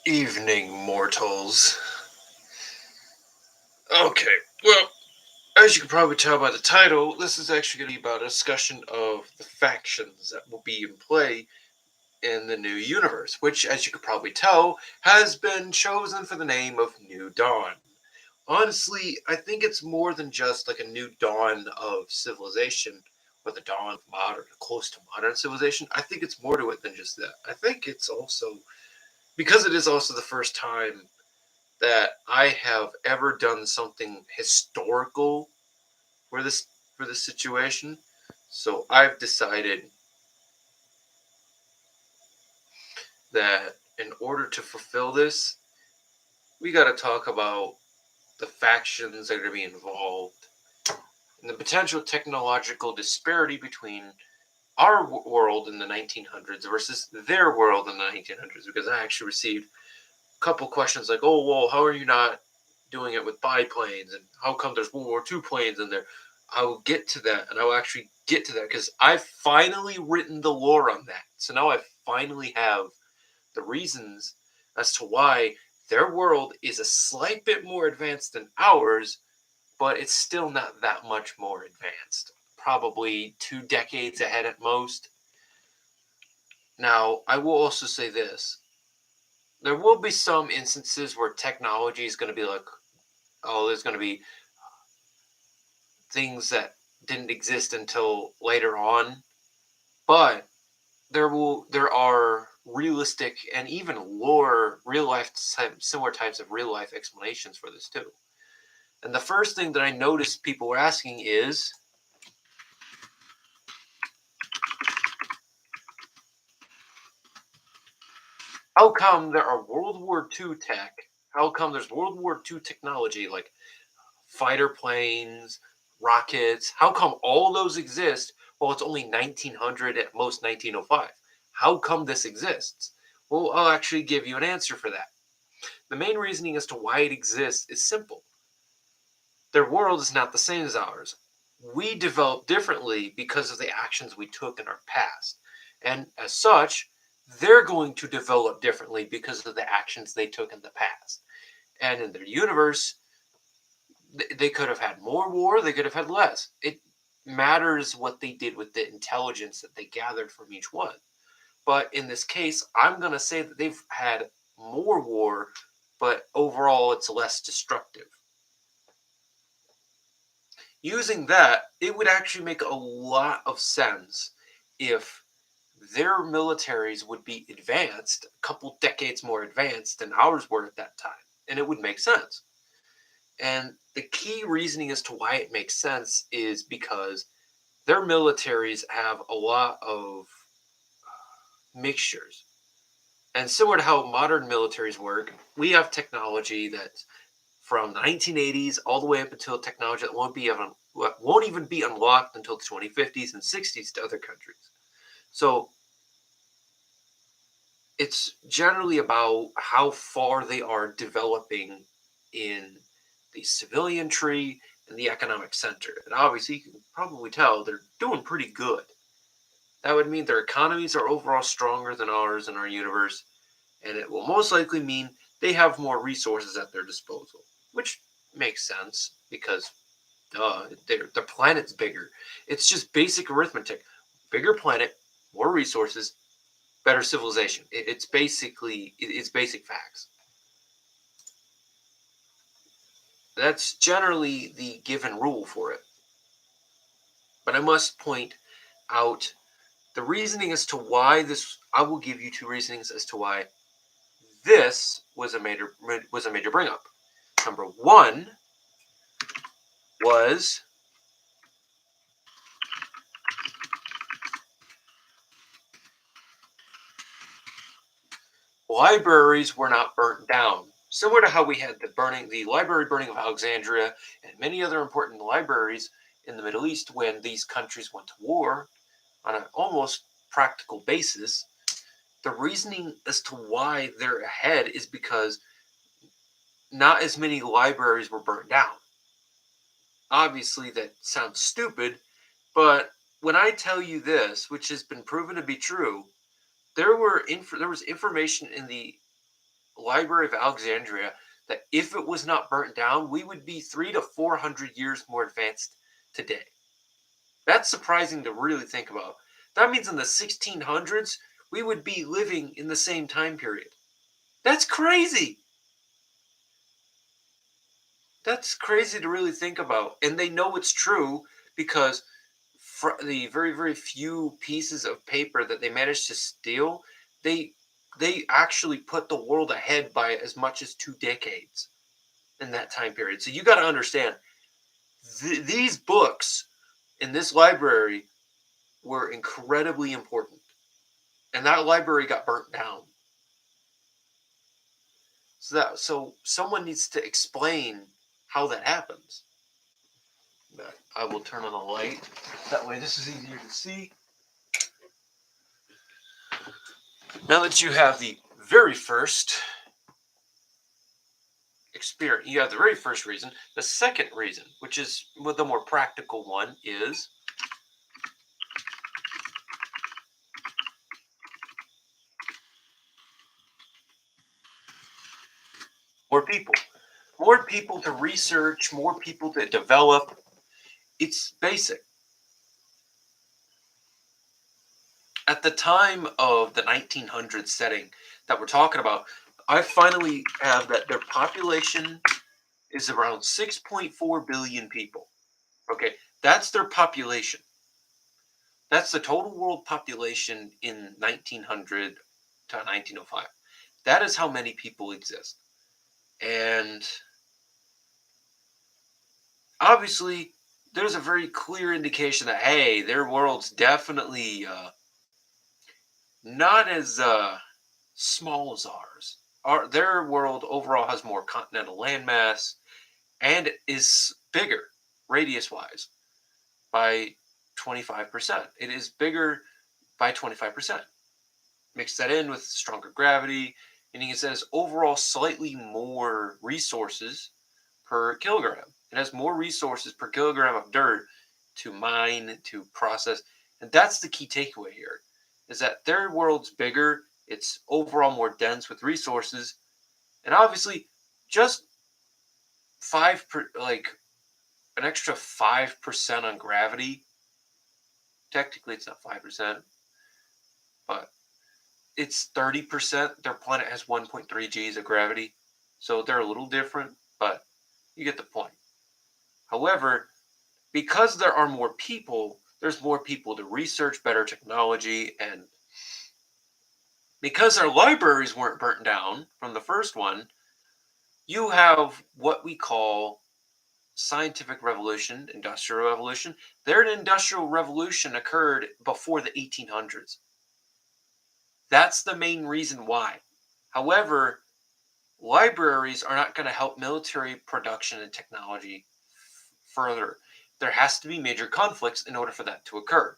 Evening, mortals. Okay, well, as you can probably tell by the title, this is actually going to be about a discussion of the factions that will be in play in the new universe, which, as you could probably tell, has been chosen for the name of New Dawn. Honestly, I think it's more than just like a new dawn of civilization, or the dawn of modern, close to modern civilization. I think it's more to it than just that. I think it's also, because it is also the first time that I have ever done something historical for this situation. So I've decided that in order to fulfill this, we got to talk about the factions that are going to be involved and the potential technological disparity between our world in the 1900s versus their world in the 1900s. Because I actually received a couple questions like, "Oh, well, how are you not doing it with biplanes, and how come there's World War II planes in there?" I will get to that, and I will actually get to that because I've finally written the lore on that. So now I finally have the reasons as to why their world is a slight bit more advanced than ours, but it's still not that much more advanced. Probably 2 decades ahead at most. Now, I will also say this. There will be some instances where technology is going to be like, oh, there's going to be things that didn't exist until later on, but there are realistic and even lore real life similar types of real life explanations for this too. And the first thing that I noticed people were asking is, how come there are World War II tech? How come there's World War II technology like fighter planes, rockets? How come all those exist while it's only 1900, at most 1905? How come this exists? Well, I'll actually give you an answer for that. The main reasoning as to why it exists is simple. Their world is not the same as ours. We developed differently because of the actions we took in our past. And as such, they're going to develop differently because of the actions they took in the past. And in their universe, they could have had more war, they could have had less. It matters what they did with the intelligence that they gathered from each one. But in this case, I'm going to say that they've had more war, but overall it's less destructive. Using that, it would actually make a lot of sense if their militaries would be advanced, a couple decades more advanced than ours were at that time. And it would make sense. And the key reasoning as to why it makes sense is because their militaries have a lot of mixtures. And similar to how modern militaries work, we have technology that's from the 1980s all the way up until technology that won't even be unlocked until the 2050s and 60s to other countries. So it's generally about how far they are developing in the civilian tree and the economic center. And obviously, you can probably tell they're doing pretty good. That would mean their economies are overall stronger than ours in our universe, and it will most likely mean they have more resources at their disposal, which makes sense because, duh, the planet's bigger. It's just basic arithmetic. Bigger planet, more resources, better civilization. It's basic facts. That's generally the given rule for it. But I must point out the reasoning as to why this. I will give you two reasonings as to why this was a major bring up. Number one was libraries were not burnt down. Similar to how we had the library burning of Alexandria and many other important libraries in the Middle East when these countries went to war on an almost practical basis. The reasoning as to why they're ahead is because not as many libraries were burnt down. Obviously, that sounds stupid, but when I tell you this, which has been proven to be true, there was information in the Library of Alexandria that if it was not burnt down, we would be 300 to 400 years more advanced today. That's surprising to really think about. That means in the 1600s, we would be living in the same time period. That's crazy. That's crazy to really think about. And they know it's true because the very, very few pieces of paper that they managed to steal, they they actually put the world ahead by as much as 2 decades in that time period. So you got to understand, these books in this library were incredibly important, and that library got burnt down. So someone needs to explain how that happens. But I will turn on the light. That way, this is easier to see. Now that you have the very first experience, you have the very first reason. The second reason, which is the more practical one, is more people. More people to research, more people to develop. It's basic. At the time of the 1900s setting that we're talking about, I finally have that their population is around 6.4 billion people. Okay, that's their population. That's the total world population in 1900 to 1905. That is how many people exist. And obviously, there's a very clear indication that, hey, their world's definitely not as small as ours. Their world overall has more continental landmass and is bigger radius wise by 25%. It is bigger by 25%. Mix that in with stronger gravity, and it says overall slightly more resources per kilogram. It has more resources per kilogram of dirt to mine, to process. And that's the key takeaway here, is that their world's bigger, it's overall more dense with resources, and obviously just an extra 5% on gravity. Technically it's not 5%, but it's 30%. Their planet has 1.3 G's of gravity. So they're a little different, but you get the point. However, because there are more people, there's more people to research better technology, and because our libraries weren't burnt down from the first one, you have what we call scientific revolution, industrial revolution. Their industrial revolution occurred before the 1800s. That's the main reason why. However, libraries are not going to help military production and technology further. There has to be major conflicts in order for that to occur.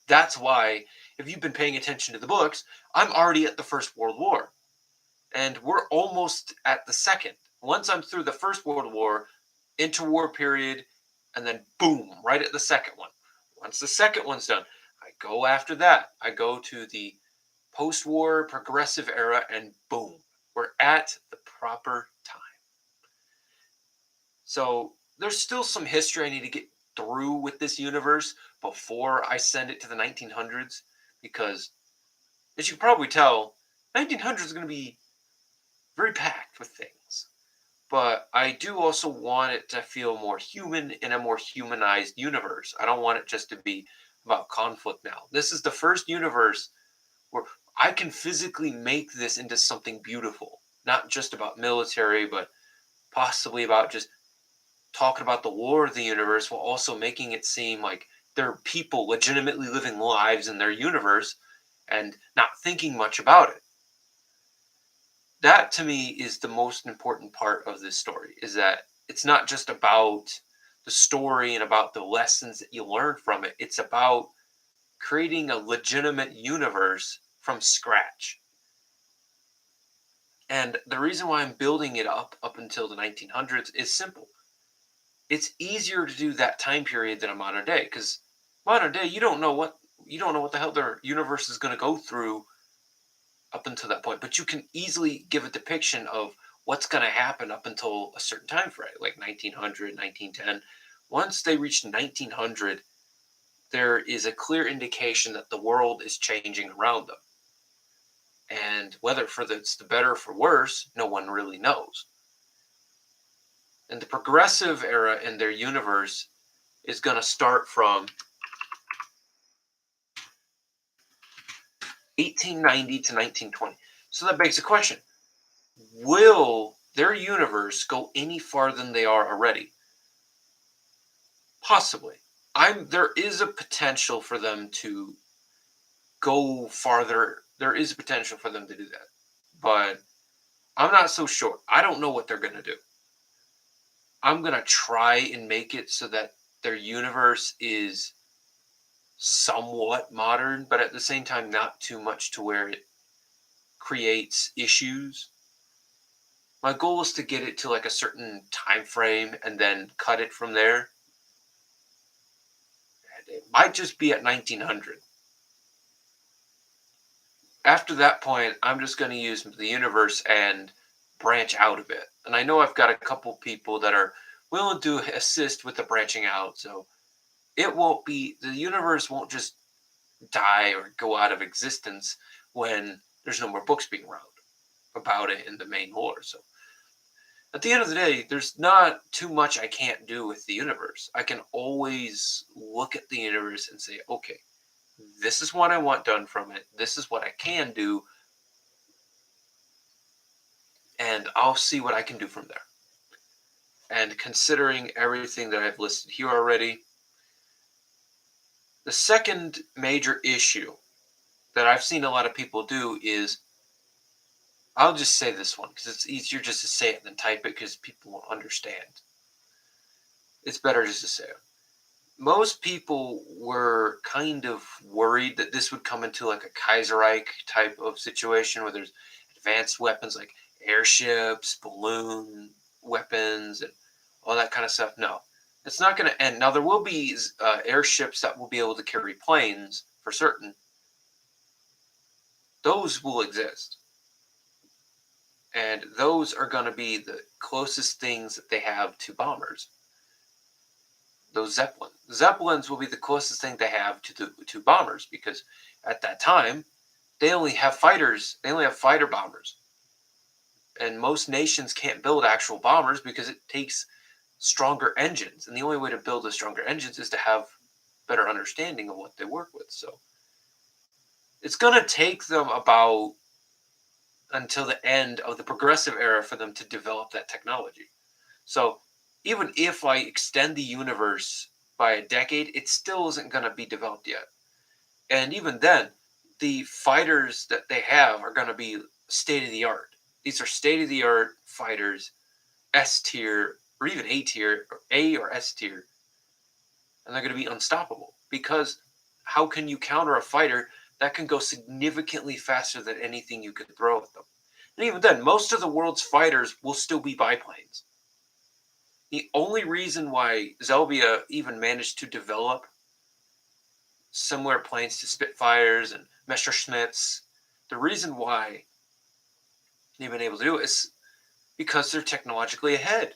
That's why, if you've been paying attention to the books, I'm already at the First World War. And we're almost at the second. Once I'm through the First World War, interwar period, and then boom, right at the second one. Once the second one's done, I go after that. I go to the post-war progressive era, and boom, we're at the proper time. So there's still some history I need to get through with this universe before I send it to the 1900s, because as you can probably tell, 1900s is going to be very packed with things. But I do also want it to feel more human in a more humanized universe. I don't want it just to be about conflict now. This is the first universe where I can physically make this into something beautiful, not just about military, but possibly about just talking about the war of the universe while also making it seem like there are people legitimately living lives in their universe and not thinking much about it. That to me is the most important part of this story, is that it's not just about the story and about the lessons that you learn from it. It's about creating a legitimate universe from scratch. And the reason why I'm building it up until the 1900s is simple. It's easier to do that time period than a modern day, because modern day you don't know what the hell their universe is going to go through up until that point, but you can easily give a depiction of what's going to happen up until a certain time frame, like 1900, 1910. Once they reach 1900, there is a clear indication that the world is changing around them. And whether for it's the better or for worse, no one really knows. And the progressive era in their universe is going to start from 1890 to 1920. So that begs the question, will their universe go any farther than they are already? Possibly. There is a potential for them to go farther. There is a potential for them to do that. But I'm not so sure. I don't know what they're going to do. I'm going to try and make it so that their universe is somewhat modern, but at the same time, not too much to where it creates issues. My goal is to get it to like a certain time frame and then cut it from there. It might just be at 1900. After that point, I'm just going to use the universe and branch out a bit. And I know I've got a couple people that are willing to assist with the branching out. So it won't be, the universe won't just die or go out of existence when there's no more books being around about it in the main lore. So at the end of the day, there's not too much I can't do with the universe. I can always look at the universe and say, okay, this is what I want done from it. This is what I can do. And I'll see what I can do from there. And considering everything that I've listed here already, the second major issue that I've seen a lot of people do is, I'll just say this one because it's easier just to say it than type it because people won't understand. It's better just to say it. Most people were kind of worried that this would come into like a Kaiserreich type of situation where there's advanced weapons like airships, balloon weapons, and all that kind of stuff. No, it's not going to end. Now, there will be airships that will be able to carry planes for certain. Those will exist. And those are going to be the closest things that they have to bombers. Those Zeppelins will be the closest thing they have to bombers because at that time they only have fighters. They only have fighter bombers, and most nations can't build actual bombers because it takes stronger engines. And the only way to build a stronger engines is to have better understanding of what they work with. So it's going to take them about until the end of the progressive era for them to develop that technology. So even if I extend the universe by a decade, it still isn't going to be developed yet. And even then, the fighters that they have are going to be state of the art. These are state of the art fighters, S tier, or even A tier, or A or S tier. And they're going to be unstoppable because how can you counter a fighter that can go significantly faster than anything you could throw at them? And even then, most of the world's fighters will still be biplanes. The only reason why Zelbia even managed to develop similar planes to Spitfires and Messerschmitts, the reason why they've been able to do it is because they're technologically ahead.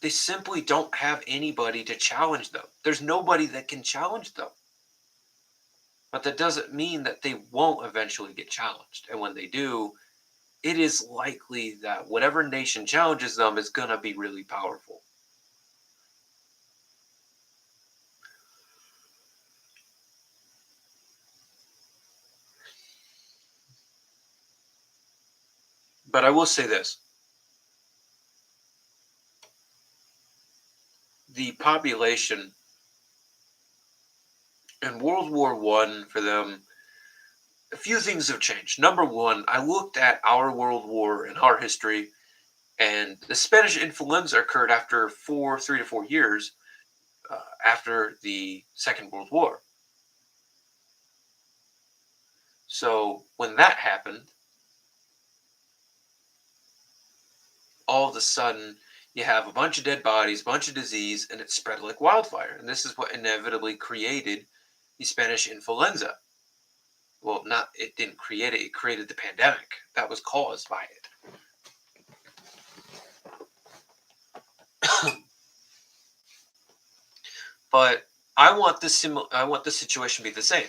They simply don't have anybody to challenge them. There's nobody that can challenge them. But that doesn't mean that they won't eventually get challenged. And when they do, it is likely that whatever nation challenges them is going to be really powerful. But I will say this. The population in World War I for them, a few things have changed. Number one, I looked at our World War and our history, and the Spanish influenza occurred after 3 to 4 years after the Second World War. So when that happened, all of a sudden you have a bunch of dead bodies, a bunch of disease, and it spread like wildfire. And this is what inevitably created the Spanish influenza. well, not it didn't create it. It created the pandemic that was caused by it. But I want this situation to be the same.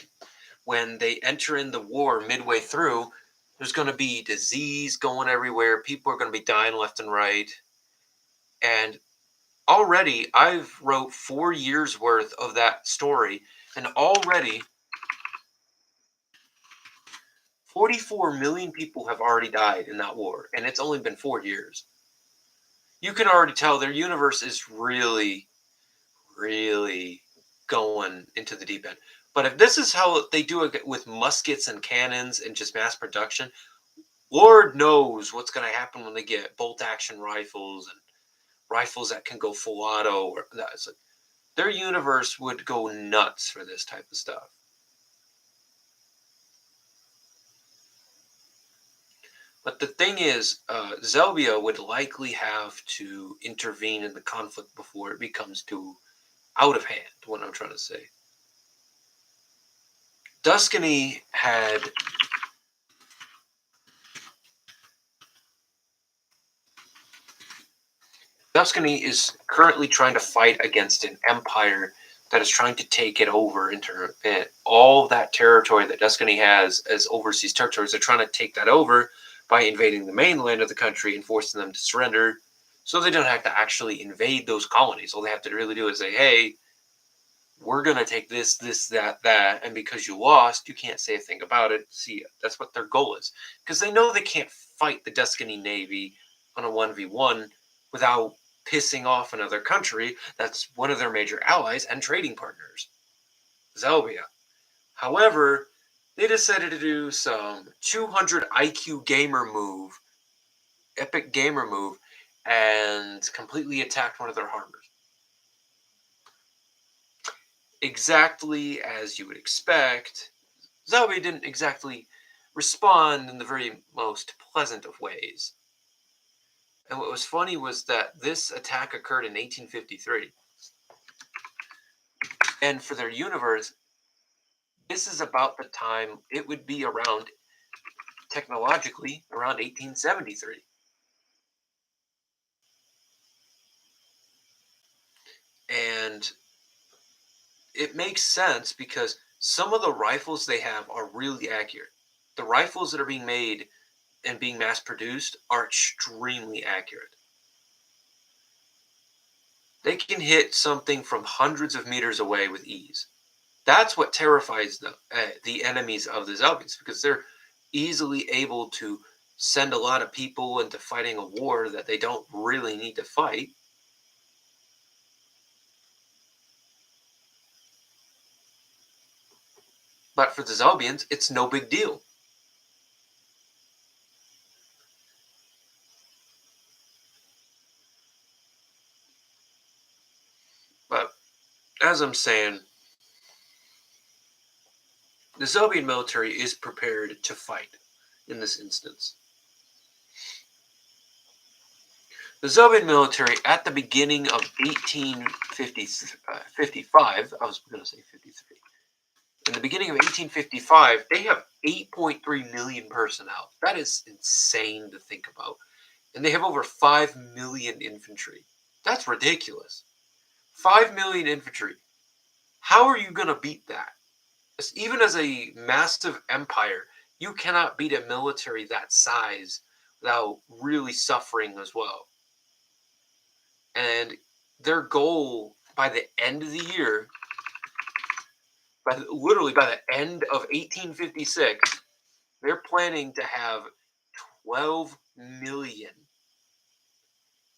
When they enter in the war midway through, there's going to be disease going everywhere. People are going to be dying left and right. And already I've wrote 4 years worth of that story, and already 44 million people have already died in that war, and it's only been 4 years. You can already tell their universe is really, really going into the deep end. But if this is how they do it with muskets and cannons and just mass production, Lord knows what's going to happen when they get bolt action rifles and rifles that can go full auto. Or that. It's like, their universe would go nuts for this type of stuff. But the thing is, Zelbia would likely have to intervene in the conflict before it becomes too out of hand, what I'm trying to say. Duscany is currently trying to fight against an empire that is trying to take it over into all that territory that Duscany has as overseas territories. They're trying to take that over by invading the mainland of the country and forcing them to surrender, so they don't have to actually invade those colonies. All they have to really do is say, hey, we're going to take this, that, and because you lost, you can't say a thing about it. See, that's what their goal is. Because they know they can't fight the Duscany Navy on a 1v1 without pissing off another country that's one of their major allies and trading partners, Zelbia. However, they decided to do some 200 IQ gamer move, epic gamer move, and completely attacked one of their harbors. Exactly as you would expect, Zelbia didn't exactly respond in the very most pleasant of ways. And what was funny was that this attack occurred in 1853. And for their universe, this is about the time it would be around, technologically, around 1873. And it makes sense because some of the rifles they have are really accurate. The rifles that are being made and being mass produced are extremely accurate. They can hit something from hundreds of meters away with ease. That's what terrifies the enemies of the Zelbians, because they're easily able to send a lot of people into fighting a war that they don't really need to fight. But for the Zelbians, it's no big deal. But as I'm saying, the Zelbian military is prepared to fight in this instance. The Zelbian military at the beginning of 1855, I was going to say 53. In the beginning of 1855, they have 8.3 million personnel. That is insane to think about. And they have over 5 million infantry. That's ridiculous. 5 million infantry. How are you going to beat that? Even as a massive empire, you cannot beat a military that size without really suffering as well. And their goal by the end of the year, literally by the end of 1856, they're planning to have 12 million.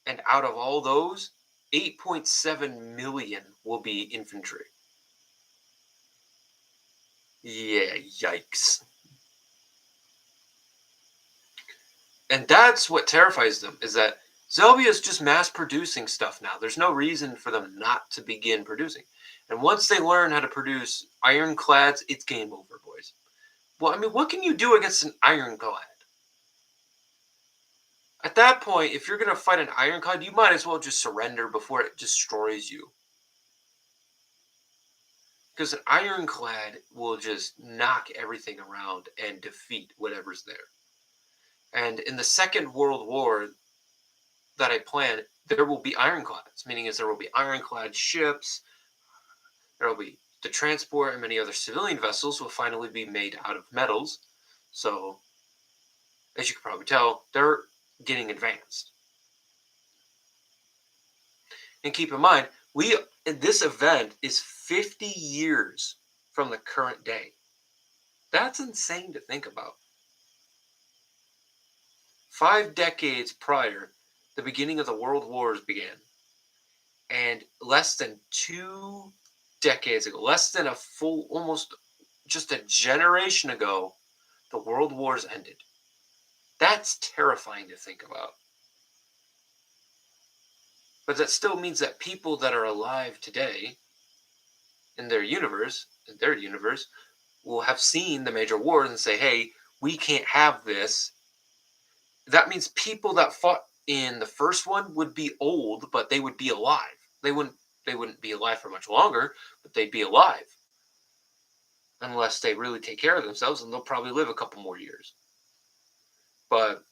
And out of all those, 8.7 million will be infantry. Yeah, yikes. And that's what terrifies them, is that Zelbia is just mass producing stuff now. There's no reason for them not to begin producing. And once they learn how to produce ironclads, it's game over, boys. Well, I mean, what can you do against an ironclad? At that point, if you're going to fight an ironclad, you might as well just surrender before it destroys you. Because an ironclad will just knock everything around and defeat whatever's there. And in the Second World War that I plan, there will be ironclads, meaning is there will be ironclad ships, there will be the transport, and many other civilian vessels will finally be made out of metals. So, as you can probably tell, they're getting advanced. And keep in mind, this event is 50 years from the current day. That's insane to think about. 5 decades prior, the beginning of the world wars began. And less than 2 decades ago, less than a full, almost just a generation ago, the world wars ended. That's terrifying to think about. But that still means that people that are alive today in their universe, will have seen the major wars and say, hey, we can't have this. That means people that fought in the first one would be old, but they would be alive. They wouldn't be alive for much longer, but they'd be alive. Unless they really take care of themselves, and they'll probably live a couple more years. But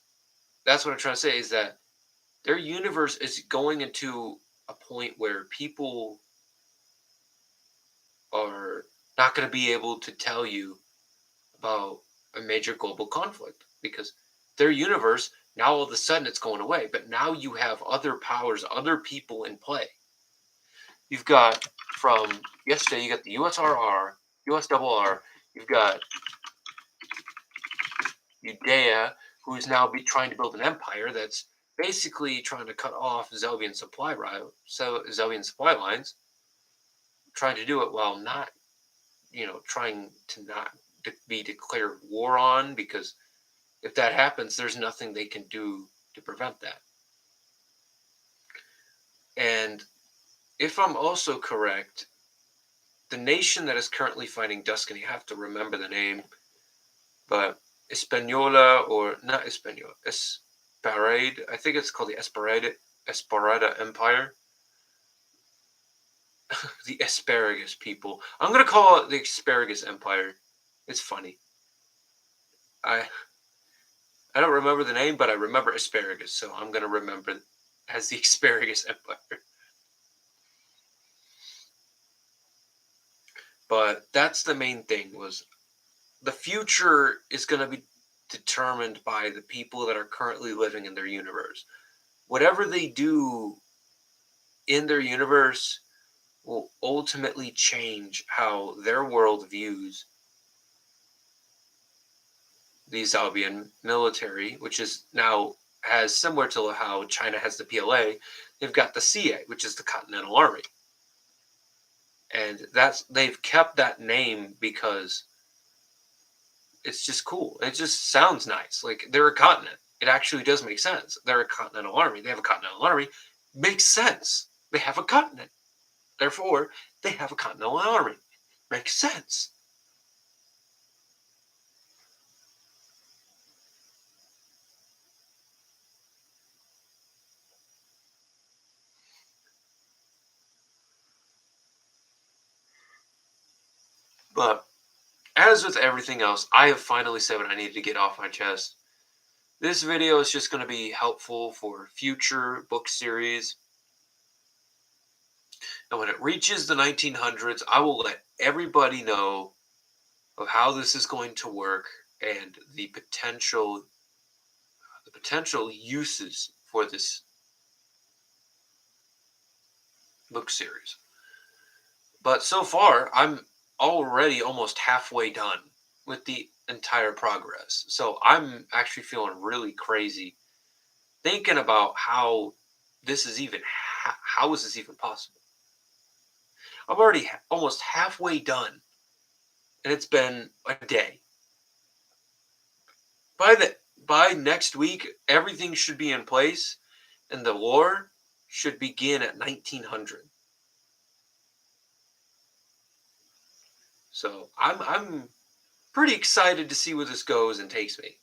that's what I'm trying to say, is that their universe is going into a point where people are not going to be able to tell you about a major global conflict, because their universe, now all of a sudden it's going away. But now you have other powers, other people in play. You've got, from yesterday, you got the USRR, USRR, you've got Udea, who's now trying to build an empire that's basically trying to cut off Zelvian supply lines, trying to do it while not, trying to not be declared war on, because if that happens, there's nothing they can do to prevent that. And if I'm also correct, the nation that is currently fighting Tuscany, I have to remember the name, but Hispaniola, or not Hispaniola, Esperade, I think it's called the Esparada Empire. The asparagus people. I'm going to call it the Asparagus Empire. It's funny. I don't remember the name, but I remember asparagus, so I'm going to remember it as the Asparagus Empire. But that's the main thing, was the future is going to be determined by the people that are currently living in their universe. Whatever they do in their universe will ultimately change how their world views the Zalbian military, which is now has, similar to how China has the PLA, they've got the CA, which is the Continental Army. And they've kept that name because it's just cool. It just sounds nice. Like, they're a continent. It actually does make sense. They're a Continental Army. They have a Continental Army. Makes sense. They have a continent. Therefore, they have a Continental Army. Makes sense. But as with everything else, I have finally said what I needed to get off my chest. This video is just going to be helpful for future book series. And when it reaches the 1900s, I will let everybody know of how this is going to work and the potential uses for this book series. But so far, I'm already almost halfway done with the entire progress. So I'm actually feeling really crazy thinking about how this is even, how is this even possible? I'm already almost halfway done, and it's been a day. By next week, everything should be in place, and the war should begin at 1900. So I'm pretty excited to see where this goes and takes me.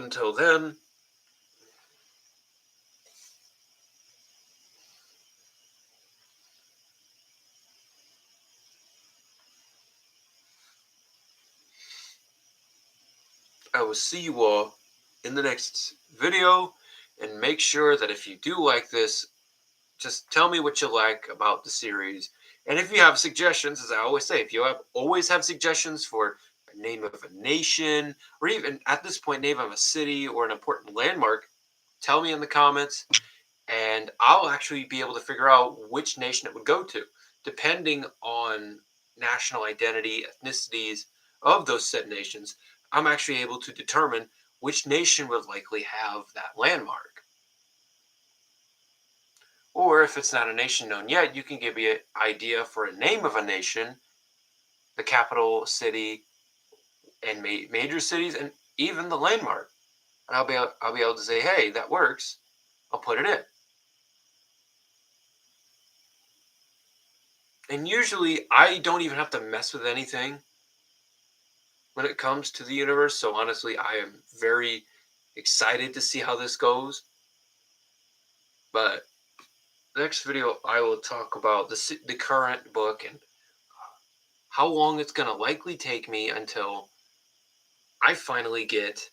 until then, I will see you all in the next video, and make sure that if you do like this, just tell me what you like about the series. And if you have suggestions, as I always say, if you always have suggestions for a name of a nation, or even at this point, name of a city or an important landmark, tell me in the comments, and I'll actually be able to figure out which nation it would go to, depending on national identity, ethnicities of those said nations. I'm actually able to determine which nation would likely have that landmark. Or if it's not a nation known yet, you can give me an idea for a name of a nation, the capital city, and major cities, and even the landmark. And I'll be able to say, hey, that works. I'll put it in. And usually, I don't even have to mess with anything when it comes to the universe. So honestly, I am very excited to see how this goes. But next video, I will talk about the current book and how long it's going to likely take me until I finally get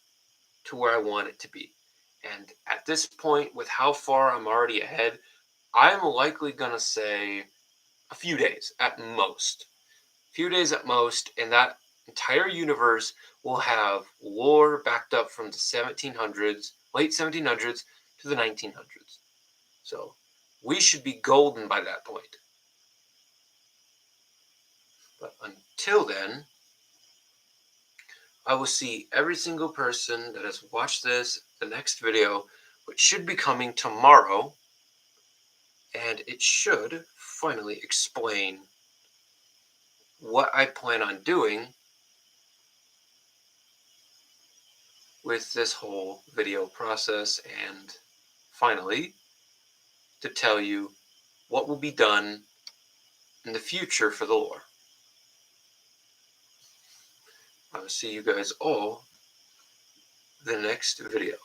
to where I want it to be. And at this point, with how far I'm already ahead, I'm likely going to say a few days at most. A few days at most, and that entire universe will have lore backed up from the 1700s, late 1700s to the 1900s. So we should be golden by that point. But until then, I will see every single person that has watched the next video, which should be coming tomorrow, and it should finally explain what I plan on doing with this whole video process, and finally to tell you what will be done in the future for the lore. I will see you guys all in the next video.